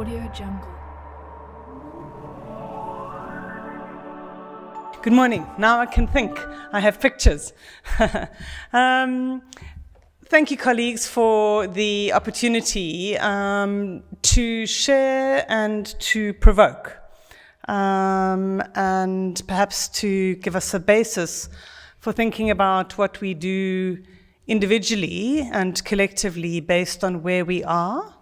Audio Jungle. Good morning. Now I can think. I have pictures. Thank you, colleagues, for the opportunity to share and to provoke, and perhaps to give us a basis for thinking about what we do individually and collectively based on where we are,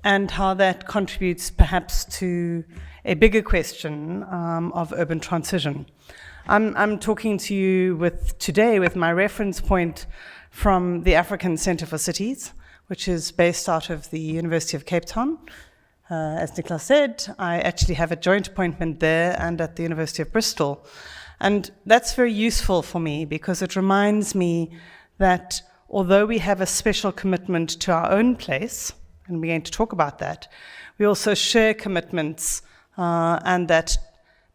and how that contributes perhaps to a bigger question of urban transition. I'm talking to you today with my reference point from the African Centre for Cities, which is based out of the University of Cape Town. As Nicola said, I actually have a joint appointment there and at the University of Bristol. And that's very useful for me because it reminds me that although we have a special commitment to our own place, and we're going to talk about that, we also share commitments, and that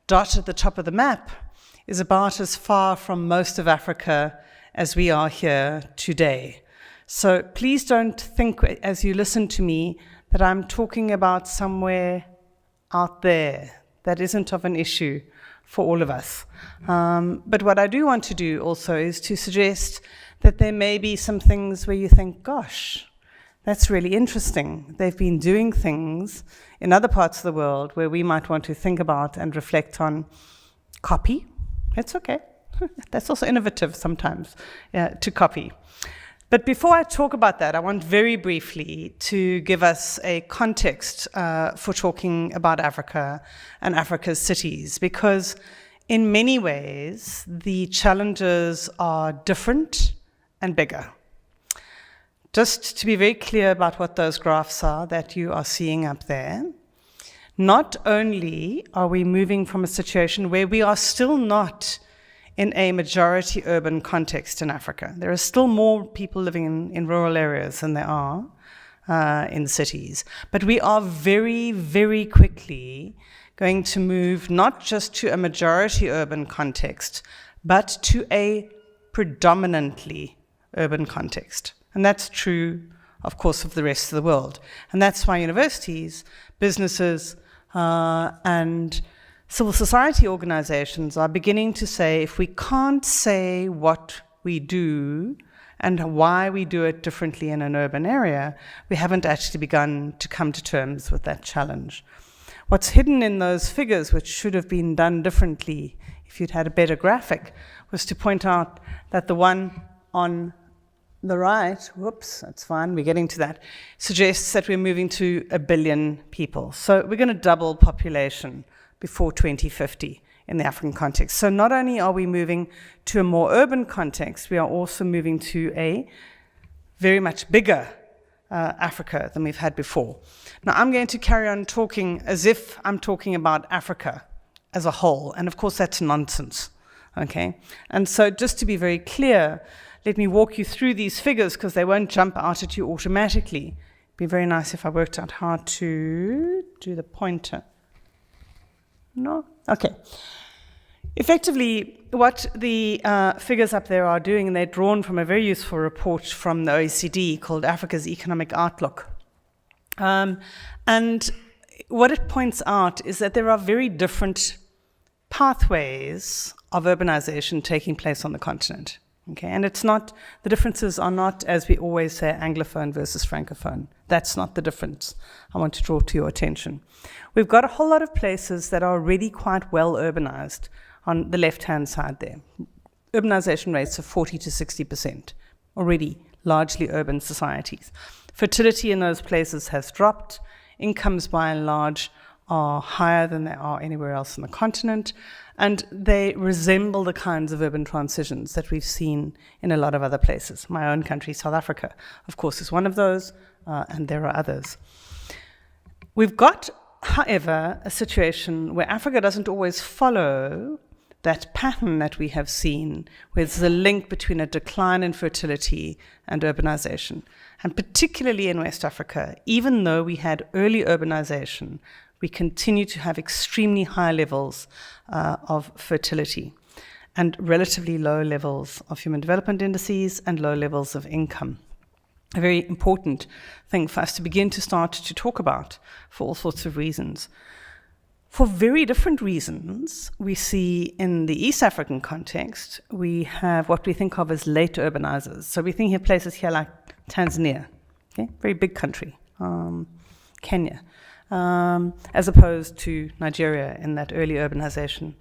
dot at the top of the map is about as far from most of Africa as we are here today. So please don't think as you listen to me that I'm talking about somewhere out there that isn't of an issue for all of us. But what I do want to do also is to suggest that there may be some things where you think, gosh, that's really interesting. They've been doing things in other parts of the world where we might want to think about and reflect on. Copy. That's okay. That's also innovative sometimes, to copy. But before I talk about that, I want very briefly to give us a context for talking about Africa and Africa's cities, because in many ways, the challenges are different and bigger. Just to be very clear about what those graphs are that you are seeing up there, not only are we moving from a situation where we are still not in a majority urban context in Africa. There are still more people living in rural areas than there are in cities. But we are very, very quickly going to move not just to a majority urban context, but to a predominantly urban context. And that's true, of course, of the rest of the world. And that's why universities, businesses, and civil society organizations are beginning to say, if we can't say what we do and why we do it differently in an urban area, we haven't actually begun to come to terms with that challenge. What's hidden in those figures, which should have been done differently if you'd had a better graphic, was to point out that the one on the right, whoops, that's fine, we're getting to that, suggests that we're moving to 1 billion people. So we're going to double population before 2050 in the African context. So not only are we moving to a more urban context, we are also moving to a very much bigger Africa than we've had before. Now I'm going to carry on talking as if I'm talking about Africa as a whole, and of course that's nonsense, okay? And so just to be very clear, let me walk you through these figures because they won't jump out at you automatically. It'd be very nice if I worked out how to do the pointer. No? Okay. Effectively, what the figures up there are doing, and they're drawn from a very useful report from the OECD called Africa's Economic Outlook. And what it points out is that there are very different pathways of urbanization taking place on the continent. Okay, and it's not, the differences are not, as we always say, Anglophone versus Francophone. That's not the difference I want to draw to your attention. We've got a whole lot of places that are already quite well urbanized on the left-hand side there. Urbanization rates of 40 to 60%, already largely urban societies. Fertility in those places has dropped. Incomes, by and large, are higher than they are anywhere else on the continent, and they resemble the kinds of urban transitions that we've seen in a lot of other places. My own country, South Africa, of course, is one of those, and there are others. We've got, however, a situation where Africa doesn't always follow that pattern that we have seen, where there's a link between a decline in fertility and urbanization. And particularly in West Africa, even though we had early urbanization, we continue to have extremely high levels of fertility and relatively low levels of human development indices and low levels of income. a very important thing for us to begin to start to talk about for all sorts of reasons. For very different reasons, we see in the East African context, we have what we think of as late urbanizers. So we think of places here like Tanzania, okay, very big country, Kenya, as opposed to Nigeria in that early urbanization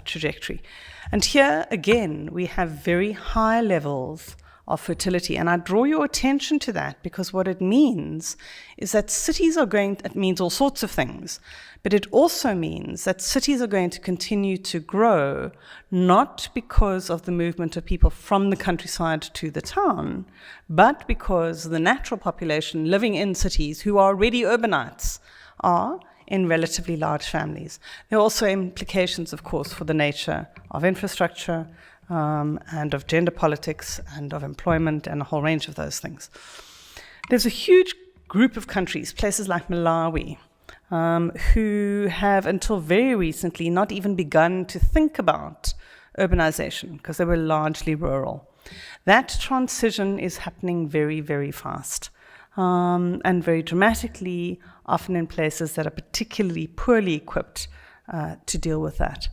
trajectory. And here, again, we have very high levels of fertility. And I draw your attention to that because what it means is that cities are going, it means all sorts of things, but it also means that cities are going to continue to grow, not because of the movement of people from the countryside to the town, but because the natural population living in cities who are already urbanites are in relatively large families. There are also implications, of course, for the nature of infrastructure, and of gender politics and of employment and a whole range of those things. There's a huge group of countries, places like Malawi, who have until very recently not even begun to think about urbanization because they were largely rural. That transition is happening very, very fast and very dramatically, often in places that are particularly poorly equipped to deal with that.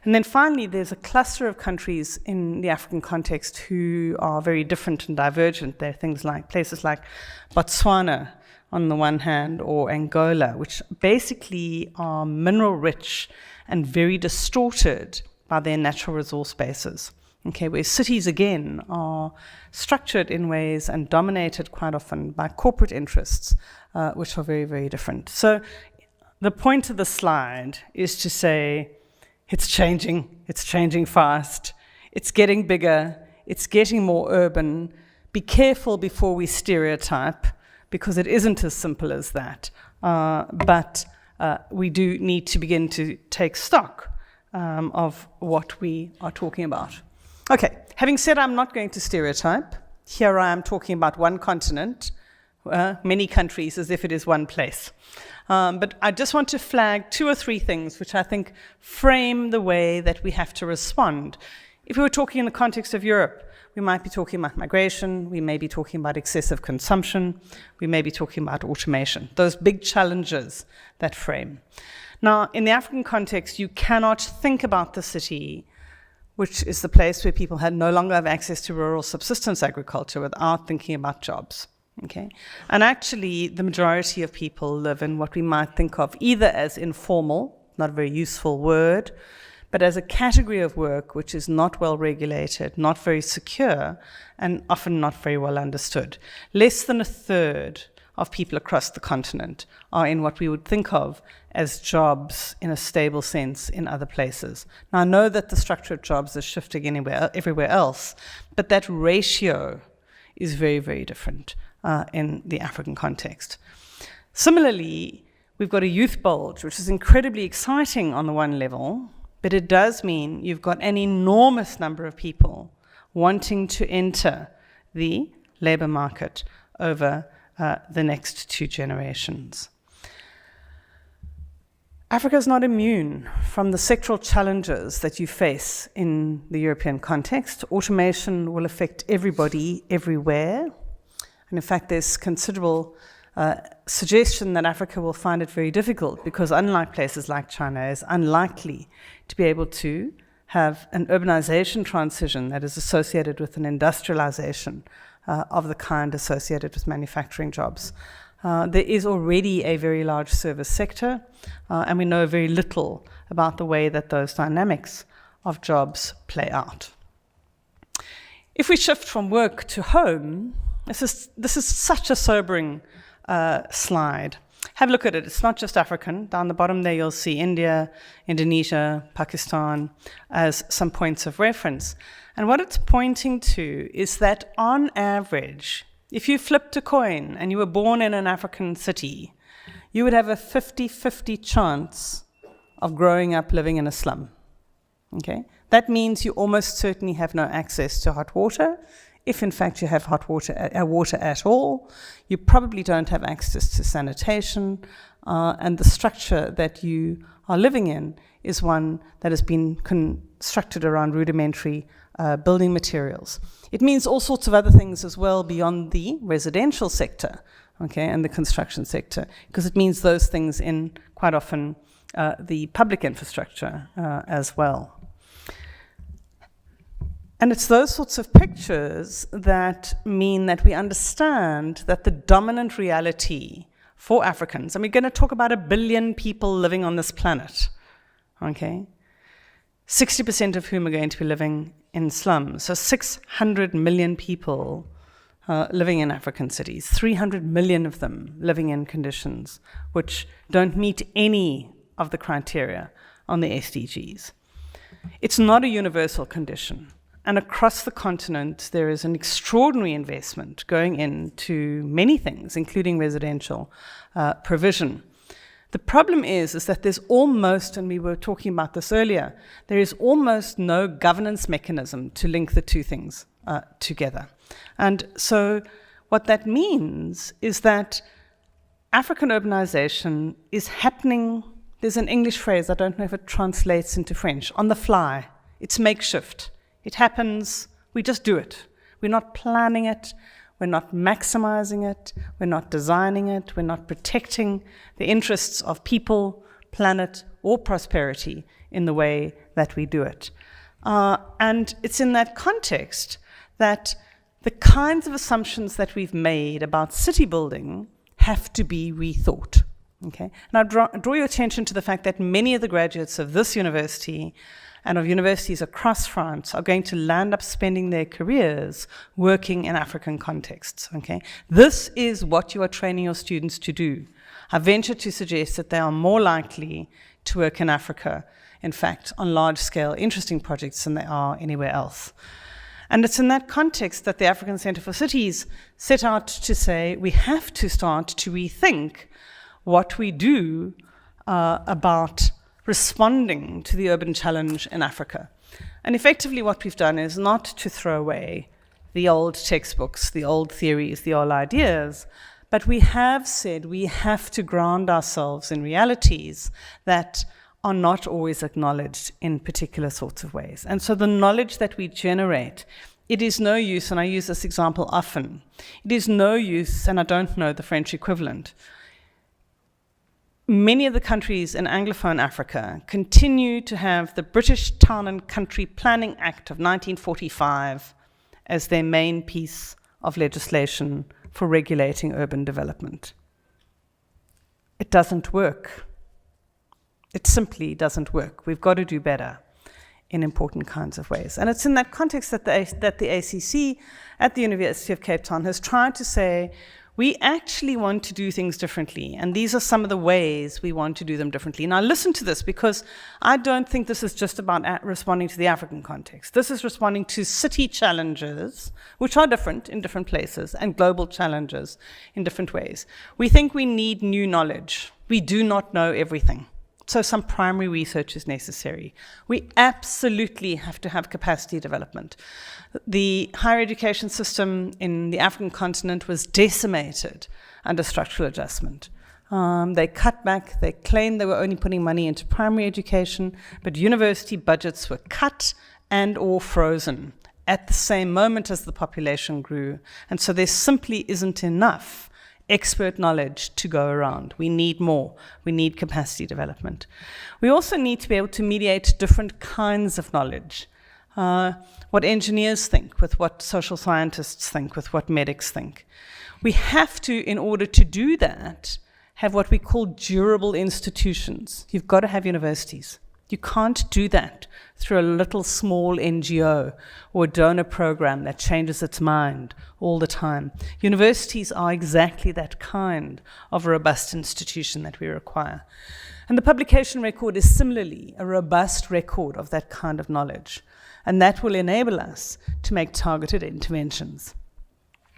And then finally, there's a cluster of countries in the African context who are very different and divergent. There are things like places like Botswana on the one hand, or Angola, which basically are mineral rich and very distorted by their natural resource bases. Okay, where cities again are structured in ways and dominated quite often by corporate interests, which are very, very different. So the point of the slide is to say, it's changing fast, it's getting bigger, it's getting more urban. Be careful before we stereotype, because it isn't as simple as that. But we do need to begin to take stock of what we are talking about. Okay, having said I'm not going to stereotype, here I am talking about one continent, many countries as if it is one place. But I just want to flag 2 or 3 things which I think frame the way that we have to respond. If we were talking in the context of Europe, we might be talking about migration, we may be talking about excessive consumption, we may be talking about automation, those big challenges that frame. Now, in the African context, you cannot think about the city, which is the place where people had no longer have access to rural subsistence agriculture, without thinking about jobs. Okay? And actually, the majority of people live in what we might think of either as informal, not a very useful word, but as a category of work which is not well regulated, not very secure, and often not very well understood. Less than a third of people across the continent are in what we would think of as jobs in a stable sense in other places. Now, I know that the structure of jobs is shifting everywhere else, but that ratio is very, very different in the African context. Similarly, we've got a youth bulge, which is incredibly exciting on the one level, but it does mean you've got an enormous number of people wanting to enter the labor market over the next 2 generations. Africa is not immune from the sectoral challenges that you face in the European context. Automation will affect everybody, everywhere. And in fact, there's considerable suggestion that Africa will find it very difficult because, unlike places like China, is unlikely to be able to have an urbanization transition that is associated with an industrialization of the kind associated with manufacturing jobs. There is already a very large service sector, and we know very little about the way that those dynamics of jobs play out. If we shift from work to home, this is such a sobering slide. Have a look at it. It's not just African. Down the bottom there you'll see India, Indonesia, Pakistan as some points of reference. And what it's pointing to is that on average, if you flipped a coin and you were born in an African city, you would have a 50-50 chance of growing up living in a slum. Okay? That means you almost certainly have no access to hot water. If in fact you have water at all, you probably don't have access to sanitation, and the structure that you are living in is one that has been constructed around rudimentary building materials. It means all sorts of other things as well beyond the residential sector, okay, and the construction sector, because it means those things in quite often the public infrastructure as well. And it's those sorts of pictures that mean that we understand that the dominant reality for Africans, and we're going to talk about 1 billion people living on this planet, okay? 60% of whom are going to be living in slums. So 600 million people living in African cities, 300 million of them living in conditions which don't meet any of the criteria on the SDGs. It's not a universal condition. And across the continent, there is an extraordinary investment going into many things, including residential provision. The problem is that there's almost, and we were talking about this earlier, there is almost no governance mechanism to link the two things together. And so what that means is that African urbanization is happening, there's an English phrase, I don't know if it translates into French, on the fly. It's makeshift. It happens, we just do it. We're not planning it, we're not maximizing it, we're not designing it, we're not protecting the interests of people, planet, or prosperity in the way that we do it. And it's in that context that the kinds of assumptions that we've made about city building have to be rethought. Okay? And I draw your attention to the fact that many of the graduates of this university and of universities across France are going to land up spending their careers working in African contexts, okay? This is what you are training your students to do. I venture to suggest that they are more likely to work in Africa, in fact, on large-scale, interesting projects than they are anywhere else. And it's in that context that the African Centre for Cities set out to say we have to start to rethink what we do about responding to the urban challenge in Africa. And effectively what we've done is not to throw away the old textbooks, the old theories, the old ideas, but we have said we have to ground ourselves in realities that are not always acknowledged in particular sorts of ways. And so the knowledge that we generate, it is no use, and I use this example often, it is no use, and I don't know the French equivalent, many of the countries in Anglophone Africa continue to have the British Town and Country Planning Act of 1945 as their main piece of legislation for regulating urban development. It doesn't work. It simply doesn't work. We've got to do better in important kinds of ways. And it's in that context that the ACC at the University of Cape Town has tried to say, we actually want to do things differently, and these are some of the ways we want to do them differently. Now listen to this, because I don't think this is just about responding to the African context. This is responding to city challenges, which are different in different places, and global challenges in different ways. We think we need new knowledge. We do not know everything. So some primary research is necessary. We absolutely have to have capacity development. The higher education system in the African continent was decimated under structural adjustment. They cut back, they claimed they were only putting money into primary education, but university budgets were cut and or frozen at the same moment as the population grew. And so there simply isn't enough expert knowledge to go around. We need more. We need capacity development. We also need to be able to mediate different kinds of knowledge. What engineers think with what social scientists think, with what medics think. We have to, in order to do that, have what we call durable institutions. You've got to have universities. You can't do that through a little small NGO or a donor program that changes its mind all the time. Universities are exactly that kind of robust institution that we require. And the publication record is similarly a robust record of that kind of knowledge. And that will enable us to make targeted interventions.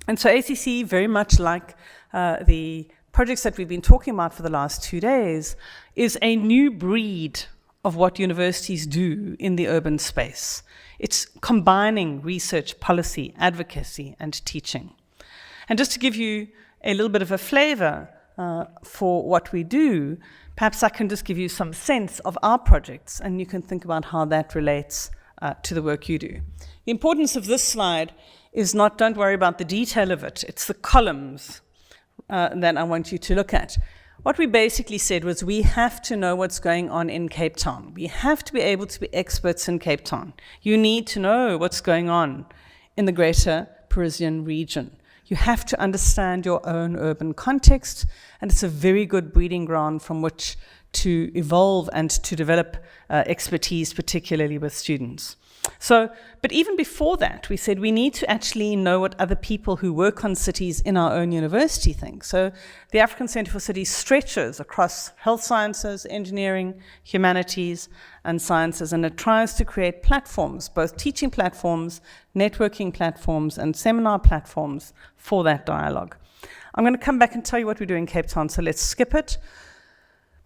And so ACC, very much like the projects that we've been talking about for the last 2 days, is a new breed of what universities do in the urban space. It's combining research, policy, advocacy, and teaching. And just to give you a little bit of a flavor for what we do, perhaps I can just give you some sense of our projects, and you can think about how that relates to the work you do. The importance of this slide is not, don't worry about the detail of it, it's the columns that I want you to look at. What we basically said was we have to know what's going on in Cape Town. We have to be able to be experts in Cape Town. You need to know what's going on in the greater Parisian region. You have to understand your own urban context, and it's a very good breeding ground from which to evolve and to develop expertise, particularly with students. So, but even before that, we said we need to actually know what other people who work on cities in our own university think. So the African Centre for Cities stretches across health sciences, engineering, humanities, and sciences, and it tries to create platforms, both teaching platforms, networking platforms, and seminar platforms for that dialogue. I'm going to come back and tell you what we do in Cape Town, so let's skip it.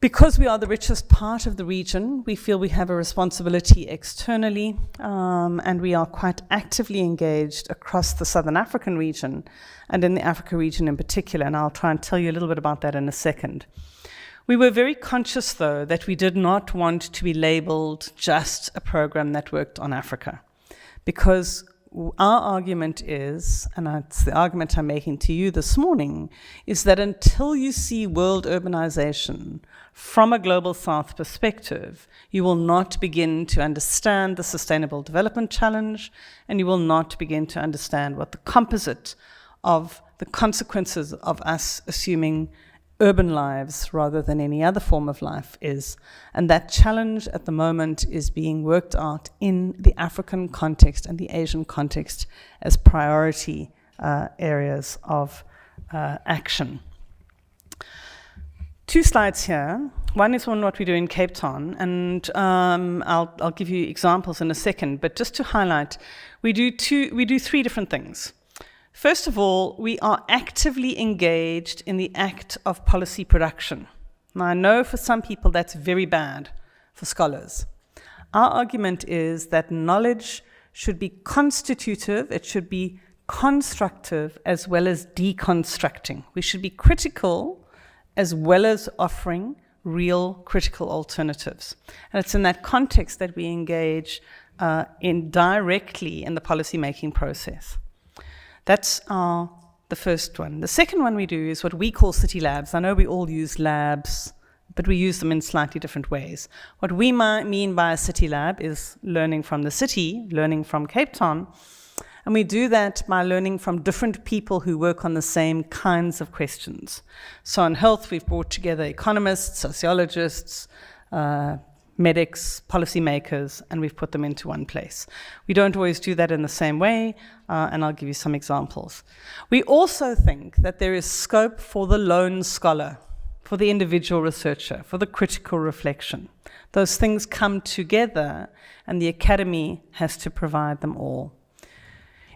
Because we are the richest part of the region, we feel we have a responsibility externally, and we are quite actively engaged across the Southern African region, and in the Africa region in particular, and I'll try and tell you a little bit about that in a second. We were very conscious, though, that we did not want to be labeled just a program that worked on Africa, because our argument is, and it's the argument I'm making to you this morning, is that until you see world urbanization from a global south perspective, you will not begin to understand the sustainable development challenge, and you will not begin to understand what the composite of the consequences of us assuming urban lives rather than any other form of life is. And that challenge at the moment is being worked out in the African context and the Asian context as priority areas of action. Two slides here. One is on what we do in Cape Town, and I'll give you examples in a second, but just to highlight, we do three different things. First of all, we are actively engaged in the act of policy production. Now, I know for some people that's very bad for scholars. Our argument is that knowledge should be constitutive, it should be constructive as well as deconstructing. We should be critical as well as offering real critical alternatives. And it's in that context that we engage directly in the policy-making process. That's the first one. The second one we do is what we call city labs. I know we all use labs, but we use them in slightly different ways. What we mean by a city lab is learning from the city, learning from Cape Town, and we do that by learning from different people who work on the same kinds of questions. So in health, we've brought together economists, sociologists, medics, policymakers, and we've put them into one place. We don't always do that in the same way, and I'll give you some examples. We also think that there is scope for the lone scholar, for the individual researcher, for the critical reflection. Those things come together, and the academy has to provide them all.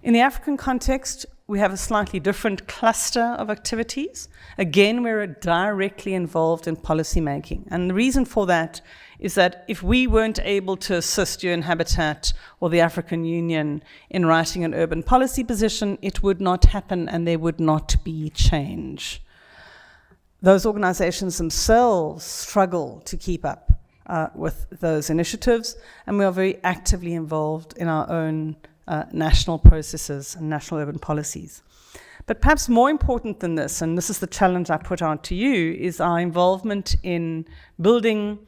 In the African context, we have a slightly different cluster of activities. Again, we're directly involved in policy making. And the reason for that is that if we weren't able to assist UN Habitat or the African Union in writing an urban policy position, it would not happen and there would not be change. Those organizations themselves struggle to keep up with those initiatives, and we are very actively involved in our own national processes and national urban policies. But perhaps more important than this, and this is the challenge I put out to you, is our involvement in building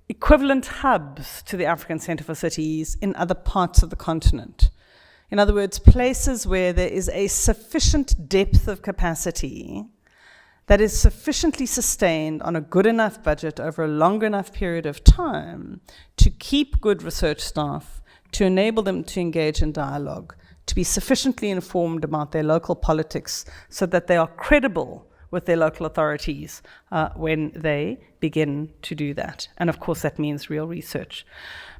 equivalent hubs to the African Centre for Cities in other parts of the continent. In other words, places where there is a sufficient depth of capacity that is sufficiently sustained on a good enough budget over a long enough period of time to keep good research staff, to enable them to engage in dialogue, to be sufficiently informed about their local politics so that they are credible with their local authorities when they begin to do that. And of course, that means real research.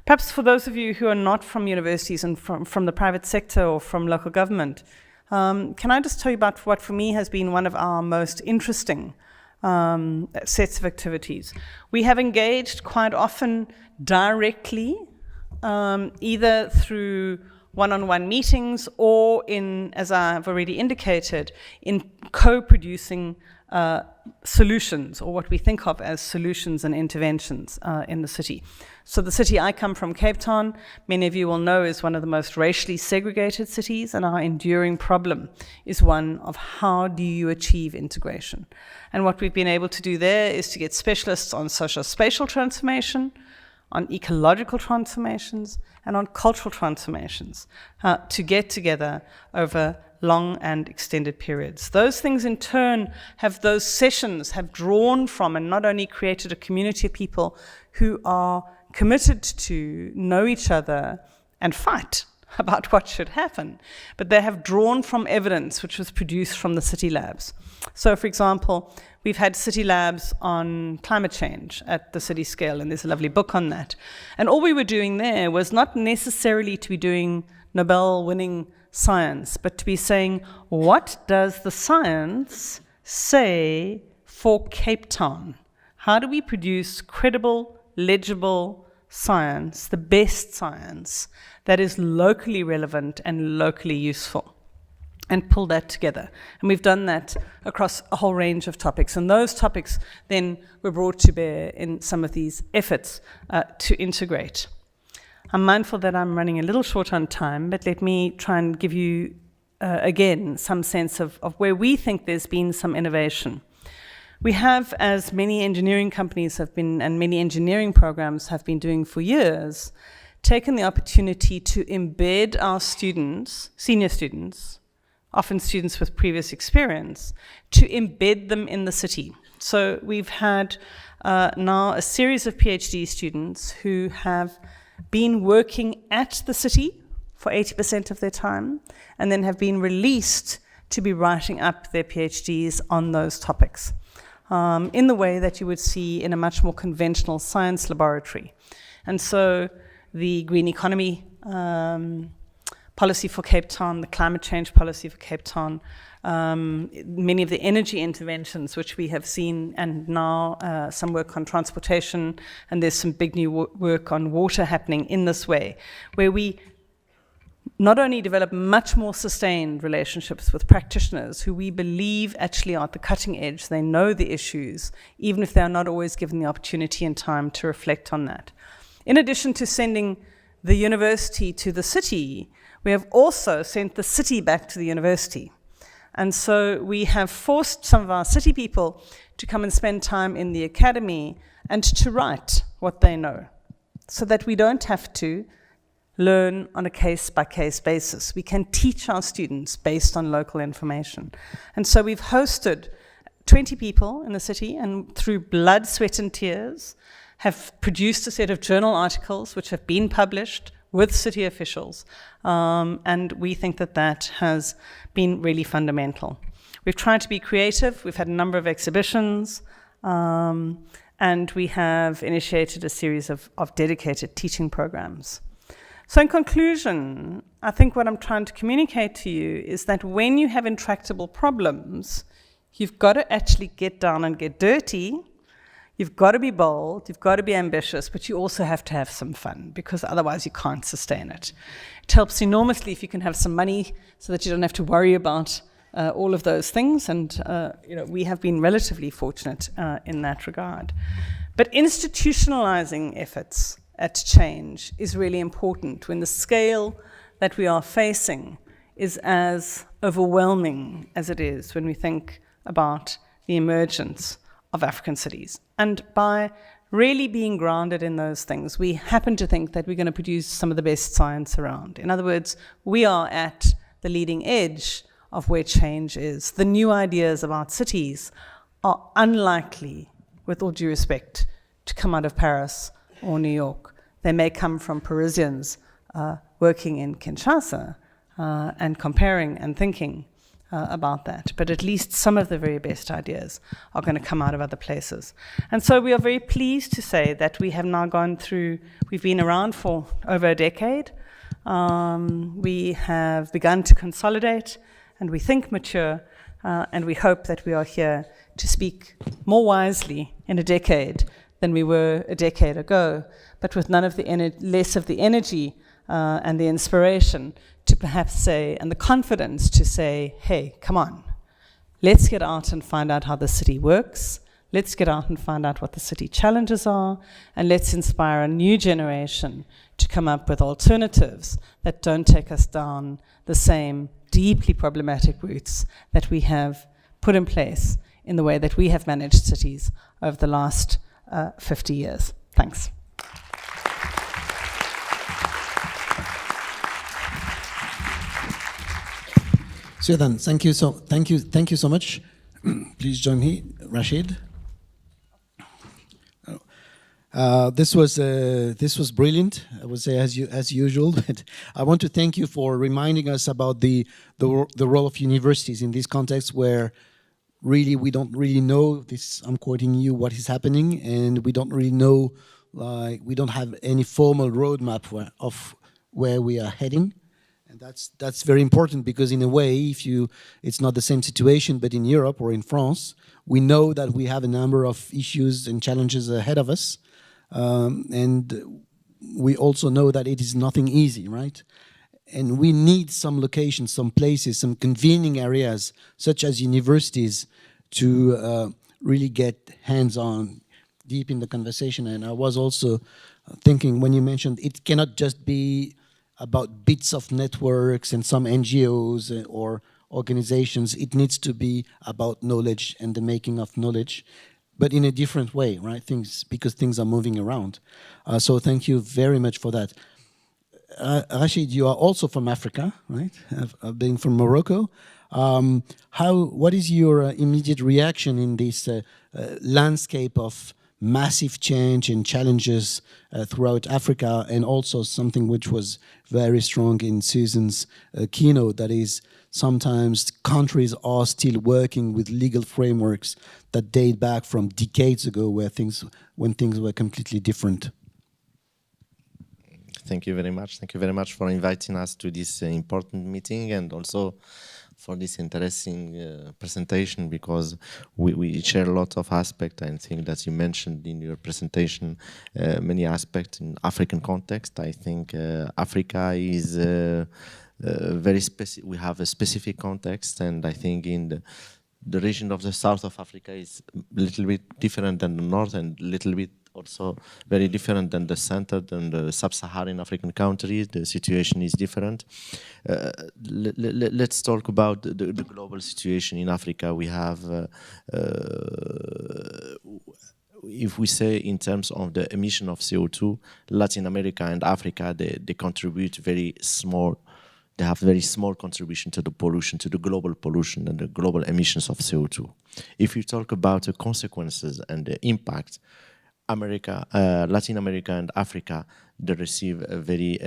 Perhaps for those of you who are not from universities and from the private sector or from local government, can I just tell you about what for me has been one of our most interesting sets of activities? We have engaged quite often directly either through one-on-one meetings or in, as I've already indicated, in co-producing solutions, or what we think of as solutions and interventions in the city. So the city I come from, Cape Town, many of you will know is one of the most racially segregated cities, and our enduring problem is one of how do you achieve integration. And what we've been able to do there is to get specialists on social-spatial transformation, on ecological transformations, and on cultural transformations to get together over long and extended periods. Those things in turn those sessions have drawn from and not only created a community of people who are committed to know each other and fight about what should happen, but they have drawn from evidence which was produced from the city labs. So, for example, we've had city labs on climate change at the city scale, and there's a lovely book on that. And all we were doing there was not necessarily to be doing Nobel-winning science, but to be saying, what does the science say for Cape Town? How do we produce credible, legible science, the best science that is locally relevant and locally useful, and pull that together? And we've done that across a whole range of topics, and those topics then were brought to bear in some of these efforts to integrate. I'm mindful that I'm running a little short on time, but let me try and give you again some sense of where we think there's been some innovation. We have, as many engineering companies have been, and many engineering programs have been doing for years, taken the opportunity to embed our students, senior students, often students with previous experience, to embed them in the city. So we've had now a series of PhD students who have been working at the city for 80% of their time, and then have been released to be writing up their PhDs on those topics in the way that you would see in a much more conventional science laboratory. And so the green economy policy for Cape Town, the climate change policy for Cape Town, many of the energy interventions which we have seen, and now some work on transportation, and there's some big new work on water happening in this way, where we not only develop much more sustained relationships with practitioners who we believe actually are at the cutting edge, they know the issues, even if they are not always given the opportunity and time to reflect on that. In addition to sending the university to the city, we have also sent the city back to the university. And so we have forced some of our city people to come and spend time in the academy and to write what they know, so that we don't have to learn on a case-by-case basis. We can teach our students based on local information. And so we've hosted 20 people in the city, and through blood, sweat, and tears, have produced a set of journal articles which have been published with city officials, and we think that that has been really fundamental. We've tried to be creative. We've had a number of exhibitions, and we have initiated a series of dedicated teaching programs. So in conclusion, I think what I'm trying to communicate to you is that when you have intractable problems, you've got to actually get down and get dirty. You've got to be bold, you've got to be ambitious, but you also have to have some fun, because otherwise you can't sustain it. It helps enormously if you can have some money so that you don't have to worry about all of those things, and we have been relatively fortunate in that regard. But institutionalizing efforts at change is really important when the scale that we are facing is as overwhelming as it is when we think about the emergence of African cities. And by really being grounded in those things, we happen to think that we're going to produce some of the best science around. In other words, we are at the leading edge of where change is. The new ideas about cities are unlikely, with all due respect, to come out of Paris or New York. They may come from Parisians working in Kinshasa and comparing and thinking about that, but at least some of the very best ideas are going to come out of other places. And so we are very pleased to say that we have now gone through, we've been around for over a decade. We have begun to consolidate, and we think mature, and we hope that we are here to speak more wisely in a decade than we were a decade ago, but with less of the energy and the inspiration to perhaps say, and the confidence to say, hey, come on, let's get out and find out how the city works. Let's get out and find out what the city challenges are, and let's inspire a new generation to come up with alternatives that don't take us down the same deeply problematic routes that we have put in place in the way that we have managed cities over the last 50 years. Thanks. So then, thank you so much. Please join me, Rashid. This was brilliant, I would say, as usual. But I want to thank you for reminding us about the role of universities in this context, where really we don't really know this. I'm quoting you, what is happening, and we don't really know. We don't have any formal roadmap of where we are heading. And that's very important, because in a way, it's not the same situation, but in Europe or in France, we know that we have a number of issues and challenges ahead of us. And we also know that it is nothing easy, right? And we need some locations, some places, some convening areas, such as universities, to really get hands-on, deep in the conversation. And I was also thinking, when you mentioned it cannot just be about bits of networks and some NGOs or organizations, it needs to be about knowledge and the making of knowledge, but in a different way, right? Because things are moving around. So thank you very much for that. Rashid, you are also from Africa, right? Being from Morocco. What is your immediate reaction in this landscape of massive change and challenges throughout Africa, and also something which was very strong in Susan's keynote, that is, sometimes countries are still working with legal frameworks that date back from decades ago, when things were completely different. Thank you very much. Thank you very much for inviting us to this important meeting, and also for this interesting presentation, because we share a lot of aspects. I think that you mentioned in your presentation many aspects in African context. I think Africa is very specific. We have a specific context, and I think in the region of the south of Africa is a little bit different than the north, and a little bit also very different than the center, than the sub-Saharan African countries. The situation is different. Let's talk about the global situation in Africa. We have, if we say in terms of the emission of CO2, Latin America and Africa, they contribute very small. They have very small contribution to the pollution, to the global pollution and the global emissions of CO2. If you talk about the consequences and the impact, Latin America and Africa, they receive a very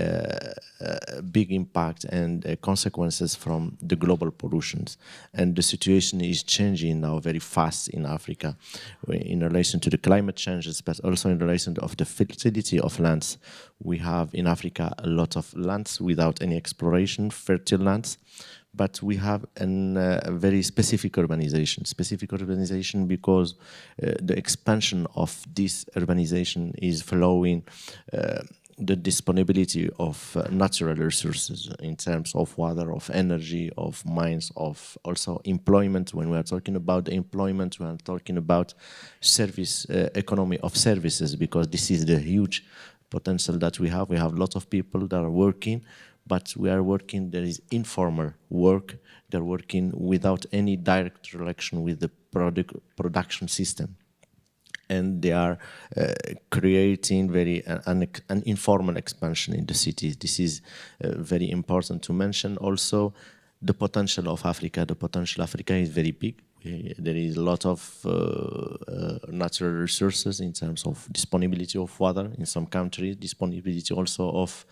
big impact and consequences from the global pollutions. And the situation is changing now very fast in Africa in relation to the climate changes, but also in relation to the fertility of lands. We have in Africa a lot of lands without any exploration, fertile lands. But we have a very specific urbanization because the expansion of this urbanization is following the disponibility of natural resources in terms of water, of energy, of mines, of also employment. When we are talking about the employment, we are talking about service economy of services, because this is the huge potential that we have. We have a lot of people that are working, but we are working, there is informal work. They're working without any direct relation with the production system. And they are creating an informal expansion in the cities. This is very important to mention. Also, the potential of Africa. The potential of Africa is very big. There is a lot of natural resources in terms of disponibility of water in some countries, disponibility also of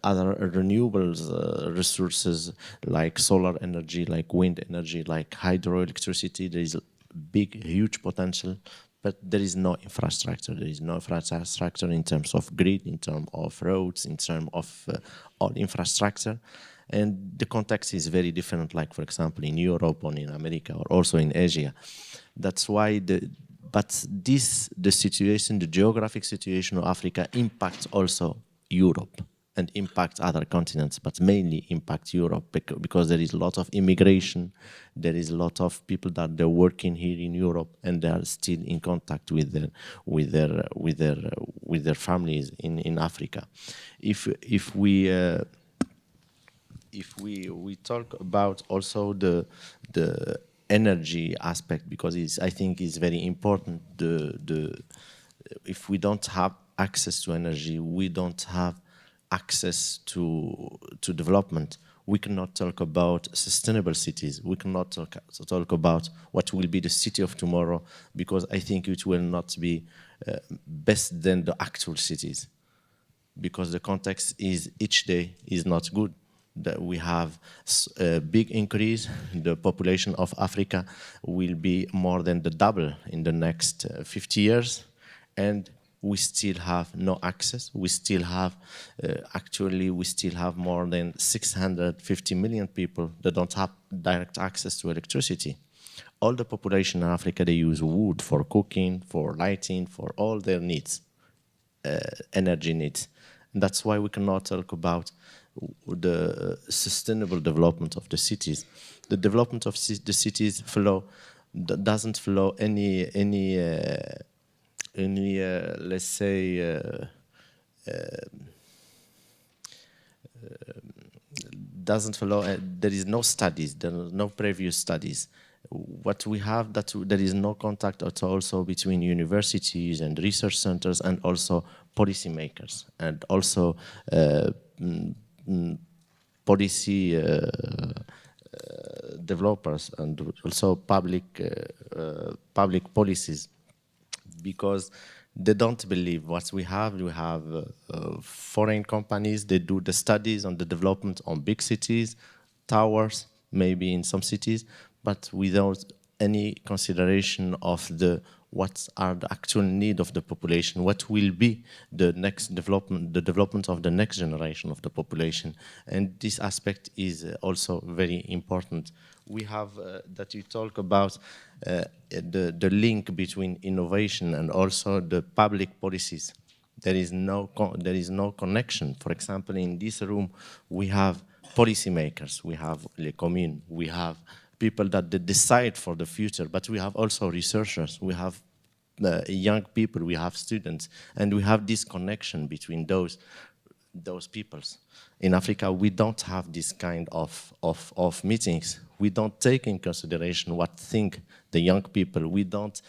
other renewables resources like solar energy, like wind energy, like hydroelectricity. There is a big, huge potential, but there is no infrastructure. There is no infrastructure in terms of grid, in terms of roads, in terms of all infrastructure. And the context is very different, like, for example, in Europe or in America or also in Asia. That's why the situation, the geographic situation of Africa impacts also Europe and impact other continents, but mainly impact Europe because there is a lot of immigration. There is a lot of people that they're working here in Europe and they are still in contact with their families in Africa. If we talk about also the energy aspect, because I think it's very important. If we don't have access to energy, we don't have access to development. We cannot talk about sustainable cities. We cannot talk about what will be the city of tomorrow, because I think it will not be best than the actual cities, because the context is each day is not good. That we have a big increase. The population of Africa will be more than the double in the next 50 years, and we still have no access. We still have, we still have more than 650 million people that don't have direct access to electricity. All the population in Africa, they use wood for cooking, for lighting, for all their needs, energy needs. And that's why we cannot talk about the sustainable development of the cities. The development of the cities doesn't follow any let's say doesn't follow. There is no studies. There are no previous studies. What we have, that there is no contact at all also between universities and research centers and also policymakers and also policy developers and also public policies, because they don't believe what we have. We have foreign companies. They do the studies on the development on big cities, towers, maybe in some cities, but without any consideration of what are the actual need of the population, what will be the next development, the development of the next generation of the population. And this aspect is also very important. We have that you talk about the link between innovation and also the public policies. There is no connection. For example, in this room, we have policymakers, we have les communes, we have people that they decide for the future, but we have also researchers, we have young people, we have students, and we have this connection between those peoples. In Africa, we don't have this kind of meetings. We don't take in consideration what think the young people. We don't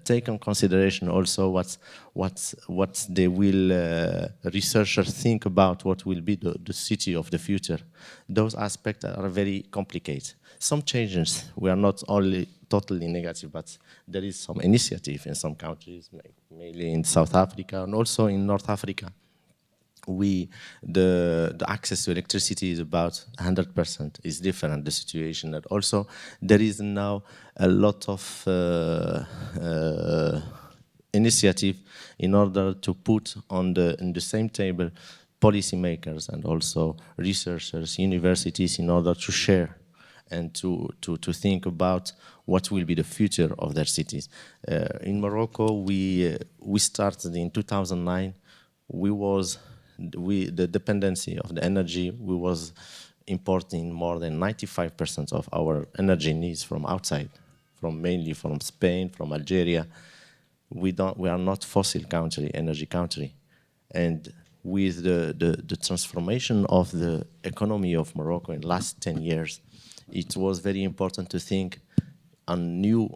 take in consideration also what they will researchers think about what will be the city of the future. Those aspects are very complicated. Some changes, we are not only totally negative, but there is some initiative in some countries, mainly in South Africa and also in North Africa. The access to electricity is about 100%. It's different, the situation. And also, there is now a lot of initiative in order to put in the same table policymakers and also researchers, universities, in order to share and to think about what will be the future of their cities. In Morocco, we started in 2009. The dependency of the energy, we was importing more than 95% of our energy needs from outside, mainly from Spain, from Algeria. We are not fossil country, energy country. And with the transformation of the economy of Morocco in the last 10 years, it was very important to think on new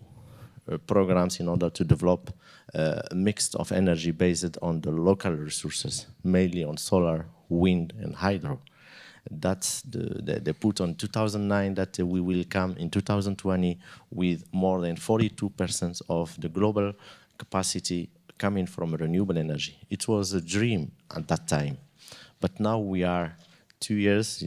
programs in order to develop a mix of energy based on the local resources, mainly on solar, wind, and hydro. That's they put on 2009 that we will come in 2020 with more than 42% of the global capacity coming from renewable energy. It was a dream at that time, but now we are 2 years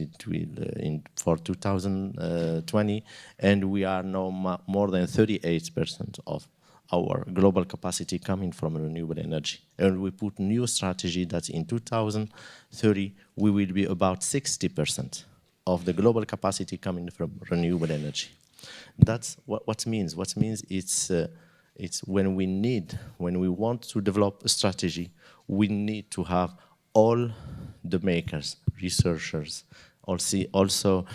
for 2020, and we are now more than 38% of our global capacity coming from renewable energy. And we put new strategy that in 2030 we will be about 60% of the global capacity coming from renewable energy. That's what means. What means it's when we want to develop a strategy, we need to have all the makers, researchers, also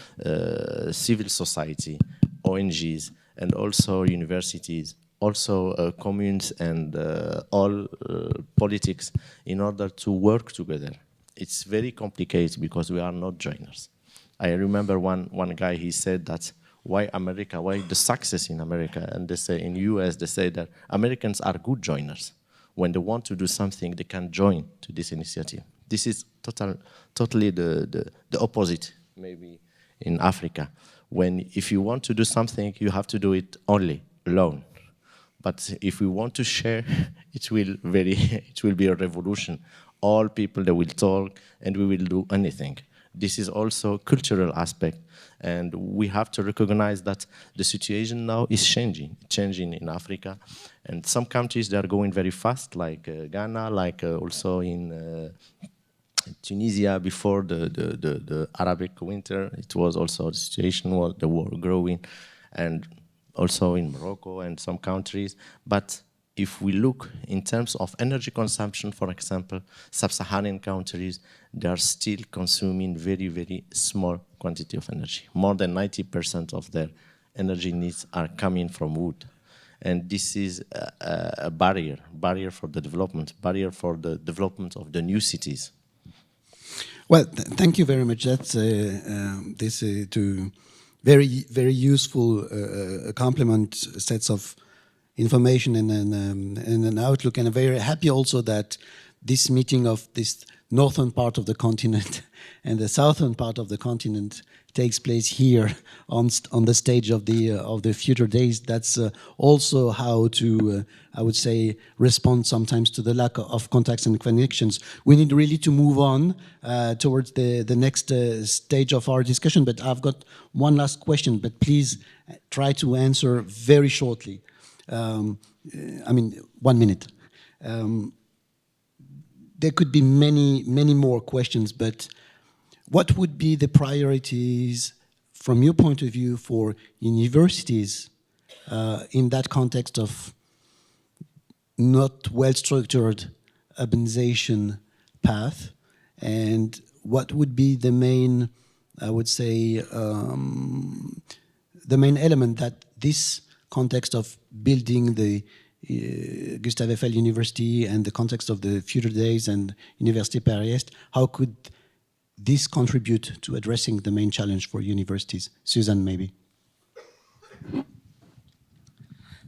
civil society, ONGs, and also universities, also communes and all politics in order to work together. It's very complicated because we are not joiners. I remember one guy, he said that why America, why the success in America, and they say in US, they say that Americans are good joiners. When they want to do something, they can join to this initiative. This is totally the opposite, maybe in Africa. If you want to do something, you have to do it only, alone. But if we want to share, it will be a revolution. All people, they will talk, and we will do anything. This is also cultural aspect, and we have to recognize that the situation now is changing in Africa, and some countries, they are going very fast, like Ghana, like also in Tunisia before the Arabic winter. It was also the situation where the war growing, and also in Morocco and some countries. But if we look in terms of energy consumption, for example, sub-Saharan countries, they are still consuming very, very small quantity of energy. More than 90% of their energy needs are coming from wood. And this is a barrier for the development of the new cities. Well, thank you very much. That's very, very useful complement sets of information and an outlook, and I'm very happy also that this meeting of this northern part of the continent and the southern part of the continent takes place here on the stage of the future days. That's also how to, I would say, respond sometimes to the lack of contacts and connections. We need really to move on towards the next stage of our discussion, but I've got one last question, but please try to answer very shortly. 1 minute. There could be many more questions, but what would be the priorities from your point of view for universities in that context of not well-structured urbanization path? And what would be the main, I would say, the main element that this context of building the Gustave Eiffel University and the context of the future days and Université Paris-Est, how could this contribute to addressing the main challenge for universities? Suzanne, maybe.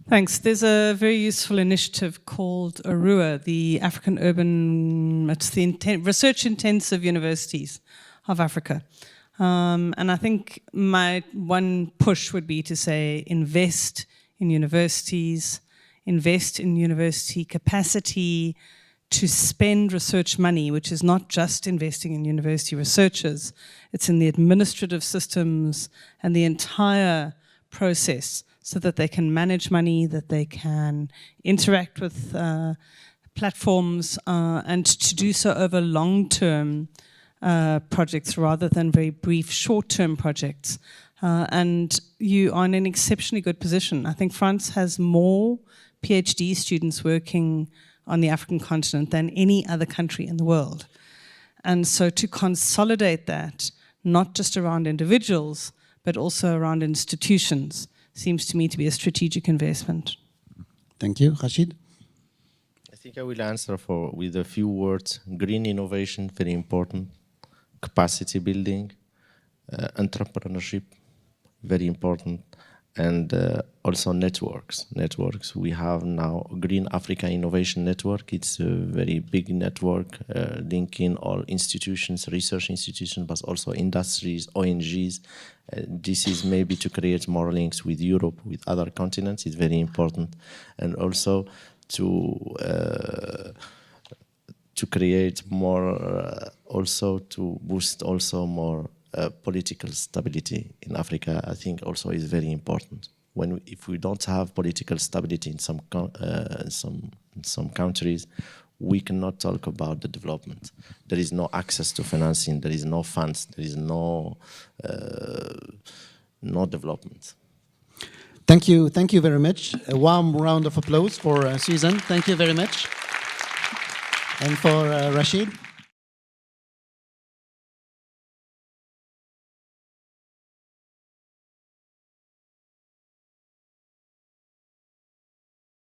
Thanks. There's a very useful initiative called ARUA, the African Urban, it's the research-intensive universities of Africa. And I think my one push would be to say invest in universities, invest in university capacity to spend research money, which is not just investing in university researchers, it's in the administrative systems and the entire process so that they can manage money, that they can interact with platforms and to do so over long-term projects rather than very brief short-term projects. And you are in an exceptionally good position. I think France has more PhD students working on the African continent than any other country in the world. And so to consolidate that, not just around individuals, but also around institutions, seems to me to be a strategic investment. Thank you. Rachid? I think I will answer with a few words. Green innovation, very important. Capacity building, entrepreneurship, very important, and also networks. We have now Green Africa Innovation Network. It's a very big network linking all institutions, research institutions, but also industries, ONGs. This is maybe to create more links with Europe, with other continents. It's very important, and also to create more, also to boost also more political stability in Africa. I think also is very important. If we don't have political stability in some countries, we cannot talk about the development. There is no access to financing. There is no funds. There is no development. Thank you very much. A warm round of applause for Suzanne. Thank you very much. And for Rachid.